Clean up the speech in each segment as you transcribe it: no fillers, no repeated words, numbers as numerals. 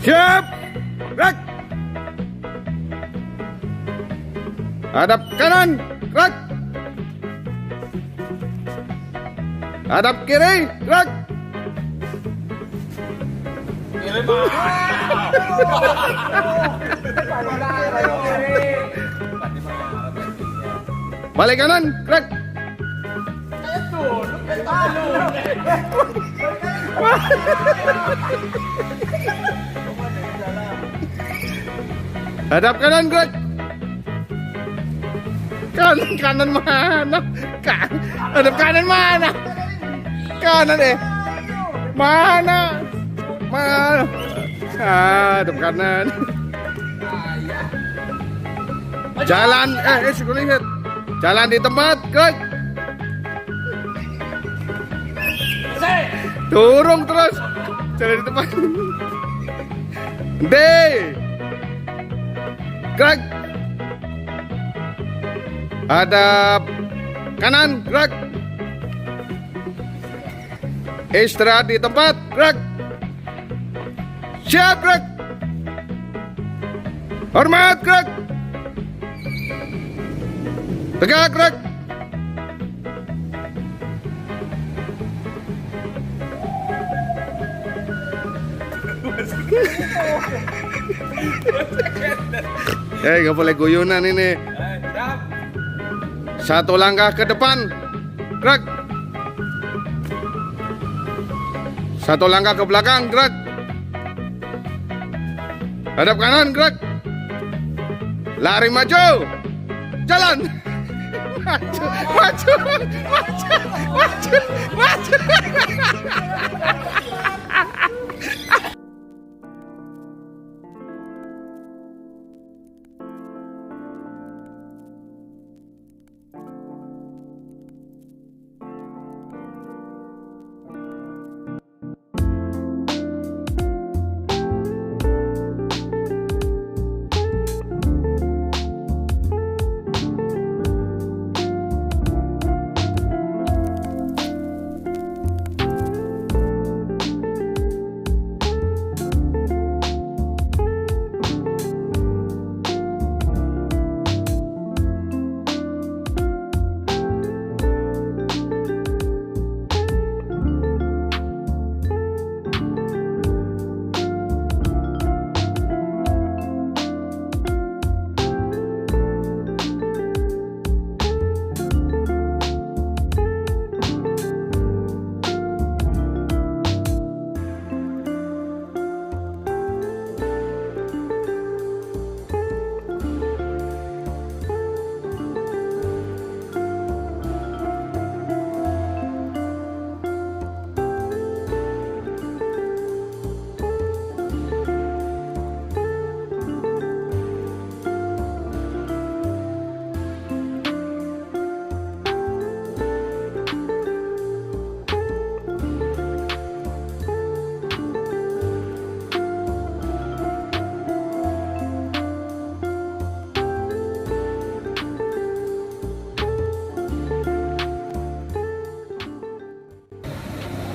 Siap. Gerak. Hadap kanan. Gerak. Hadap kiri. Gerak. Balik kanan. Gerak. Hadap kanan, gerak. Kanan mana? Hadap kanan mana? Kanan mana? Mana? Hadap kanan. Jalan, lihat. Jalan di tempat, gerak. Turun terus. Jalan di tempat. D. Gerak. Hadap kanan, gerak. Istirahat di tempat, gerak. Siap, gerak. Hormat, gerak. Tegak, gerak. Gak boleh guyunan ini. Satu langkah ke depan, gerak. Satu langkah ke belakang, gerak. Hadap kanan, gerak. Lari maju. Jalan. Maju, maju, maju, maju, maju.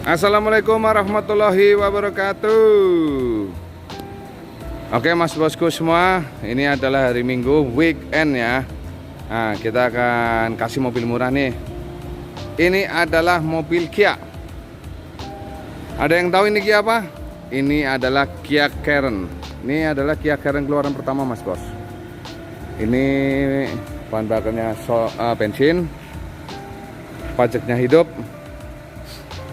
Assalamualaikum warahmatullahi wabarakatuh. Oke mas bosku semua, ini adalah hari Minggu, weekend ya. Nah, kita akan kasih mobil murah nih. Ini adalah mobil Kia. Ada yang tahu ini Kia apa? Ini adalah Kia Karen. Ini adalah Kia Karen keluaran pertama mas bos. Ini bahan bakarnya bensin. Pajaknya hidup.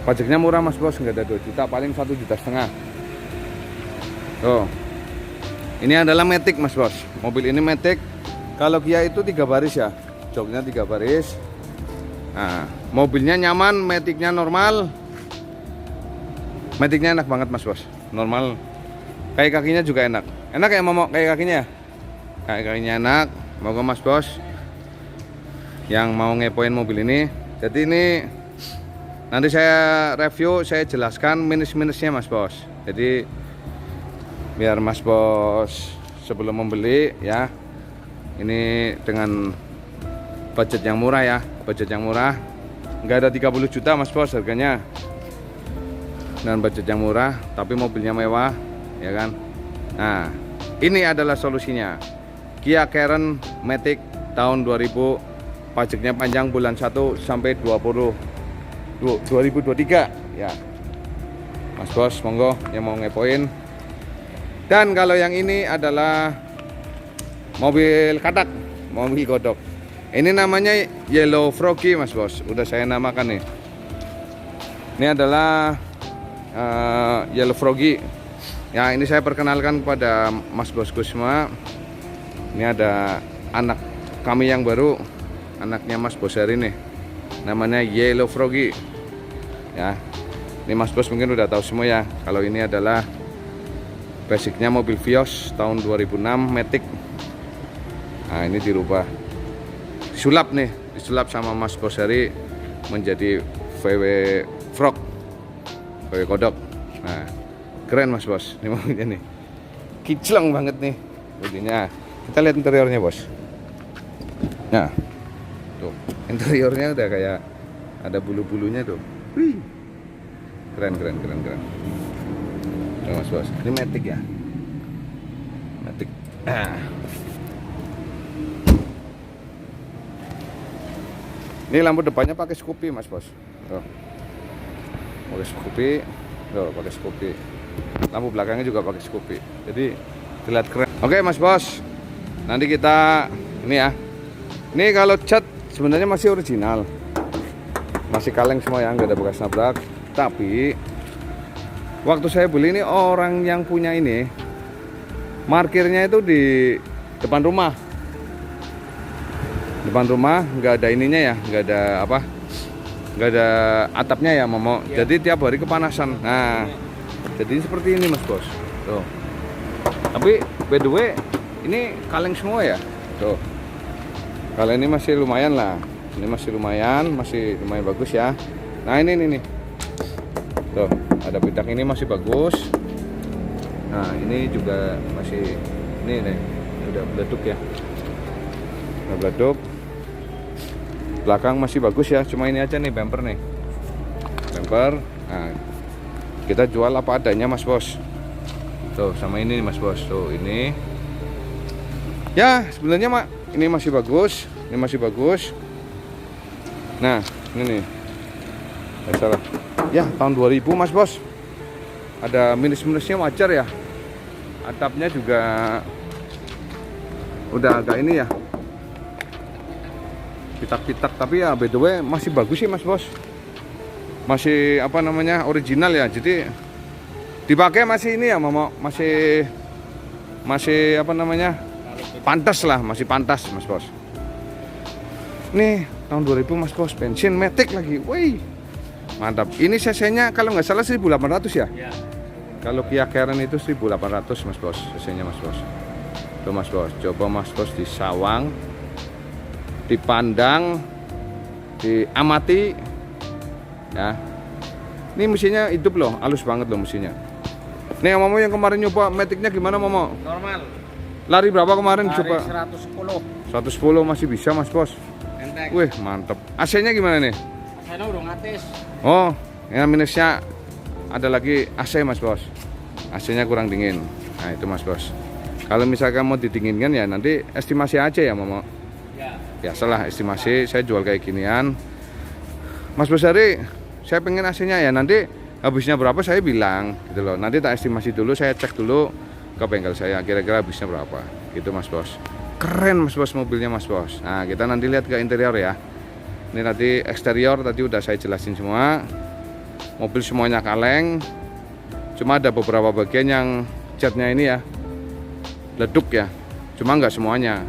Pajaknya murah mas bos, nggak ada 2 juta, paling 1,5 juta. Tuh. Ini adalah Matic mas bos. Mobil ini Matic. Kalau Kia itu 3 baris ya. Joknya 3 baris. Nah, mobilnya nyaman, Maticnya normal. Maticnya enak banget mas bos. Normal. Kayak kakinya juga enak. Enak ya momok kayak kakinya. Kayak kakinya enak. Moga mas bos yang mau ngepoin mobil ini. Jadi ini nanti saya review, saya jelaskan minus-minusnya mas bos. Jadi biar mas bos sebelum membeli ya, ini dengan budget yang murah ya, budget yang murah, nggak ada 30 juta mas bos harganya, dengan budget yang murah tapi mobilnya mewah ya kan. Nah, ini adalah solusinya. Kia Karen Matic tahun 2000, pajaknya panjang bulan 1 sampai 2023 ya. Mas Bos, monggo yang mau ngepoin. Dan kalau yang ini adalah mobil katak, mobil godok. Ini namanya Yellow Froggy, Mas Bos. Udah saya namakan nih. Ini adalah Yellow Froggy. Ya, ini saya perkenalkan kepada Mas Bosku semua. Ini ada anak kami yang baru, anaknya Mas Bos hari ini. Namanya Yellow Froggy. Ya. Ini Mas Bos mungkin udah tahu semua ya. Kalau ini adalah basicnya mobil Vios tahun 2006 Matic. Nah, ini dirubah, disulap nih, disulap sama Mas Bos hari menjadi VW Frog, VW kodok. Nah, keren Mas Bos. Ini mobilnya nih, kinclong banget nih mobilnya. Kita lihat interiornya Bos. Nah, tuh interiornya udah kayak ada bulu-bulunya tuh. Wih, keren. Nah, Mas Bos, ini Matic ya, Matic. Ini lampu depannya pakai Scoopy Mas Bos. Tuh, pakai Scoopy, tuh pakai Scoopy. Lampu belakangnya juga pakai Scoopy. Jadi terlihat keren. Oke Mas Bos, nanti kita ini ya. Ini kalau cat sebenarnya masih original, masih kaleng semua ya, nggak ada bekas nabrak. Tapi waktu saya beli ini orang yang punya ini parkirnya itu di depan rumah. Depan rumah nggak ada ininya ya, nggak ada apa, nggak ada atapnya ya Momo. Ya. Jadi tiap hari kepanasan. Nah, jadi seperti ini Mas Bos. Tuh. Tapi by the way ini kaleng semua ya. Tuh. Kalau ini masih lumayan lah. Ini masih lumayan bagus ya. Nah ini nih. Tuh, ada pidak ini masih bagus. Nah ini juga masih ini nih, udah beleduk ya. Udah beleduk. Belakang masih bagus ya. Cuma ini aja nih bumper nih. Bumper. Nah, kita jual apa adanya Mas Bos. Tuh sama ini nih Mas Bos. Tuh ini. Ya sebenarnya mak ini masih bagus. Ini masih bagus. Nah ini nih. Salah. Ya tahun 2000 Mas Bos. Ada minus-minusnya wajar ya. Atapnya juga udah agak ini ya, pitak-pitak, tapi ya by the way masih bagus sih Mas Bos. Masih apa namanya original ya. Jadi dipakai masih ini ya Mama, masih apa namanya pantas lah, masih pantas Mas Bos. Nih tahun 2000 Mas Bos, bensin Matic lagi. Wih, mantap. Ini cc-nya kalau nggak salah 1800 ya? Ya. Kalau Kia Karen itu 1800 Mas Bos, cc-nya Mas Bos. Tuh Mas Bos, coba Mas Bos disawang, dipandang, diamati ya. Ini mesinnya hidup loh, halus banget loh mesinnya. Nih Momo yang kemarin nyoba Matic-nya gimana Momo? Normal. Lari berapa kemarin? Lari Coba 110 masih bisa Mas Bos. Enteng. Wih mantep. AC-nya gimana nih? Saya udah ngatis. Oh, yang minusnya ada lagi AC Mas Bos. AC-nya kurang dingin. Nah itu Mas Bos. Kalau misalkan mau didinginkan ya nanti estimasi aja ya Momo. Ya. Biasalah estimasi, saya jual kayak ginian. Mas Bos Hari, saya pengen AC-nya ya, nanti habisnya berapa saya bilang gitu loh. Nanti tak estimasi dulu, saya cek dulu ke bengkel saya kira-kira habisnya berapa. Gitu Mas Bos. Keren Mas Bos mobilnya Mas Bos. Nah, kita nanti lihat ke interior ya. Ini nanti eksterior tadi udah saya jelasin semua. Mobil semuanya kaleng. Cuma ada beberapa bagian yang catnya ini ya leduk ya. Cuma nggak semuanya.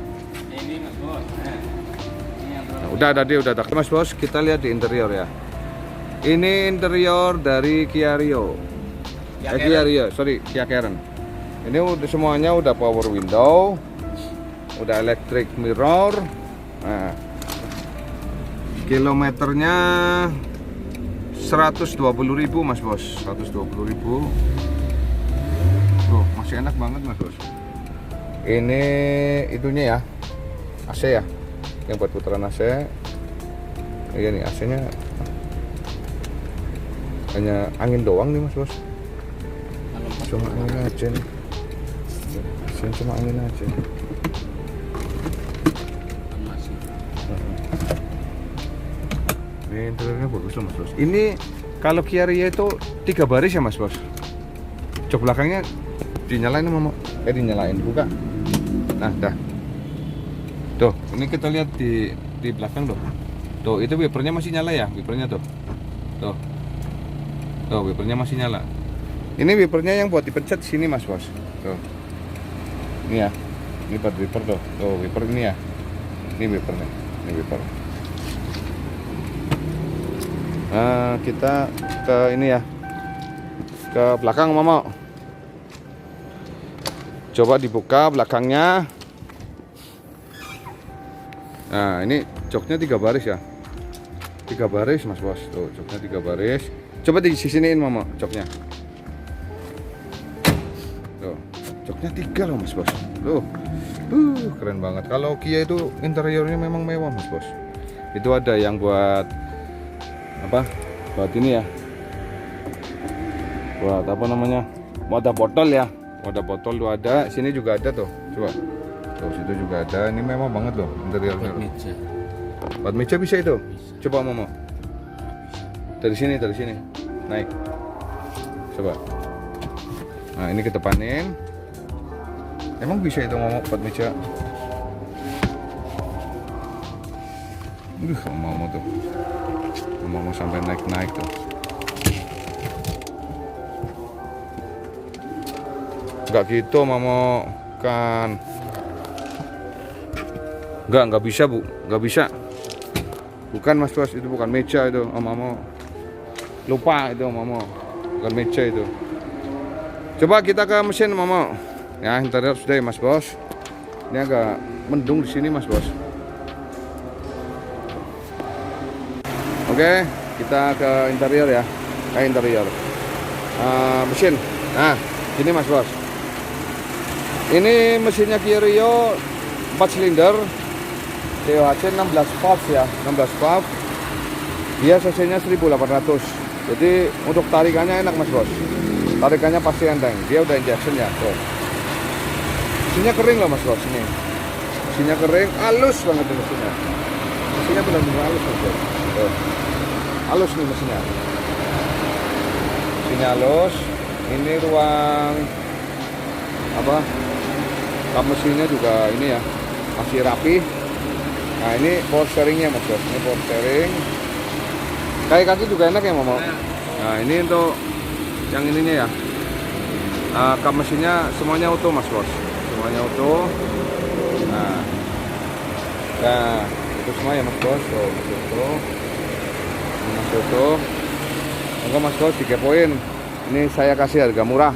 Ini Mas Bos. Nah, udah tadi udah tak Mas Bos, kita lihat di interior ya. Ini interior dari Kia Rio. Kia Rio, sorry, Kia Karen. Ini udah semuanya udah power window, udah electric mirror. Nah, kilometernya 120.000 Mas Bos, 120.000. Tuh, masih enak banget Mas Bos. Ini itunya ya, AC ya, yang buat putaran AC. Iya nih AC-nya hanya angin doang nih Mas Bos. Cuma angin aja nih. mesin cuma angin aja. Masih. Ini interiornya bagus loh Mas Bos. Ini kalau Kia Rio itu 3 baris ya Mas Bos. Jok belakangnya dinyalain Mama. Dinyalain, buka. Nah, dah. Tuh, ini kita lihat di belakang tuh. Tuh, itu wipernya masih nyala ya, wipernya tuh. Tuh. Tuh, wipernya masih nyala. Ini wipernya yang buat dipencet sini Mas Bos. Tuh. Ini ya. Ini buat wiper tuh. Tuh, wiper ini ya. Ini wipernya. Ini wiper. Nah, kita ke ini ya. Ke belakang Mama. Coba dibuka belakangnya. Nah, ini joknya 3 baris ya. 3 baris Mas Bos. Tuh, joknya 3 baris. Coba disisiniin Mama joknya. Tuh, joknya 3 loh Mas Bos. Tuh. Keren banget. Kalau Kia itu interiornya memang mewah Mas Bos. Itu ada yang buat apa? Buat ini ya. Buat apa namanya? Wadah botol ya. Wadah botol tuh ada, sini juga ada tuh. Coba. Tuh, situ juga ada. Ini memang banget loh interiornya. Buat meja. Buat meja bisa itu. Bisa. Coba Mama. Dari sini. Naik. Coba. Nah, ini kita panen. Emang bisa itu Mama buat meja. Mama tuh. Mama sampai naik tuh. Enggak gitu Mama kan. Enggak bisa Bu, enggak bisa. Bukan Mas Bos, itu bukan meja itu. Mama lupa itu Mama. Bukan meja itu. Coba kita ke mesin Mama. Ya, interior sudah ya Mas Bos. Ini agak mendung di sini Mas Bos. Oke, kita ke interior ya. Interior. Mesin. Nah, gini Mas Bos. Ini mesinnya Kia Rio 4 silinder TOHC 16 valve ya, 16 valve. Dia cc-nya 1800. Jadi untuk tarikannya enak Mas Bos. Tarikannya pasti enteng. Dia udah injection ya. Tuh. Mesinnya kering loh Mas Bos ini. Mesinnya kering, halus banget ini mesinnya. Mesinnya benar-benar halus Mas Bos. Tuh. Halus nih mesinnya. Mesinnya halus. Ini ruang apa? Kap mesinnya juga ini ya, masih rapi. Nah, ini power steeringnya Mas Bos. Ini power steering. Kayak kaki juga enak ya Mama. Nah, ini untuk yang ininya ya. Kap mesinnya semuanya auto Mas Bos. Semuanya auto. Nah, itu semua ya Mas Bos. Tuh, masih auto. Masih auto. Enggak Mas Bos, dikepoin. Ini saya kasih harga murah.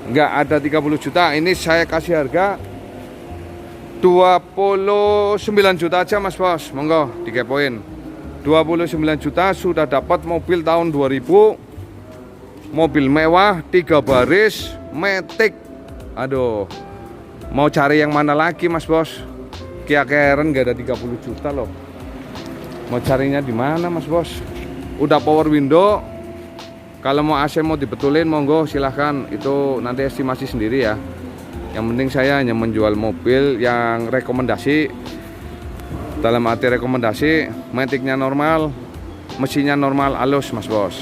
Enggak ada 30 juta, ini saya kasih harga 29 juta aja Mas Bos. Monggo dikepoin. 29 juta sudah dapat mobil tahun 2000. Mobil mewah, 3 baris, matic. Aduh. Mau cari yang mana lagi Mas Bos? Kia Karen enggak ada 30 juta loh. Mau carinya di mana Mas Bos? Udah power window. Kalau mau AC mau dibetulin monggo silahkan, itu nanti estimasi sendiri ya. Yang penting saya hanya menjual mobil yang rekomendasi. Dalam arti rekomendasi, maticnya normal, mesinnya normal, halus Mas Bos.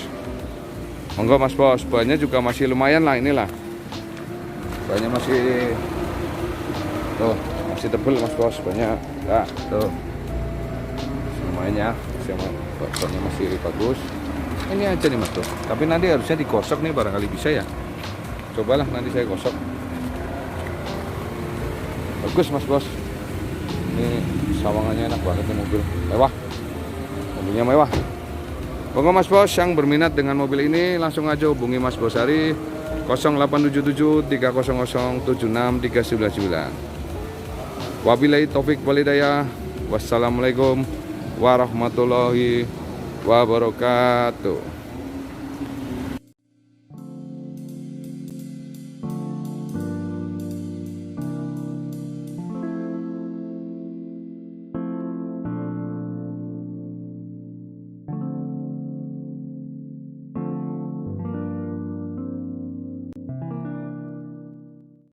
Monggo Mas Bos, bannya juga masih lumayan lah inilah. Bannya masih tuh, masih tebel Mas Bos, banyak. Nah, tuh. Lumayan ya, bannya masih bagus. Ini aja nih Mas Bos. Tapi nanti harusnya digosok nih, barangkali bisa ya. Cobalah nanti saya gosok. Bagus Mas Bos. Ini sawangannya enak banget nih mobil. Mewah. Mobilnya mewah. Monggo Mas Bos yang berminat dengan mobil ini langsung aja hubungi Mas Bos Hari 0877 300 76399. Wabillahi taufik walhidayah. Wassalamualaikum warahmatullahi wabarakatuh.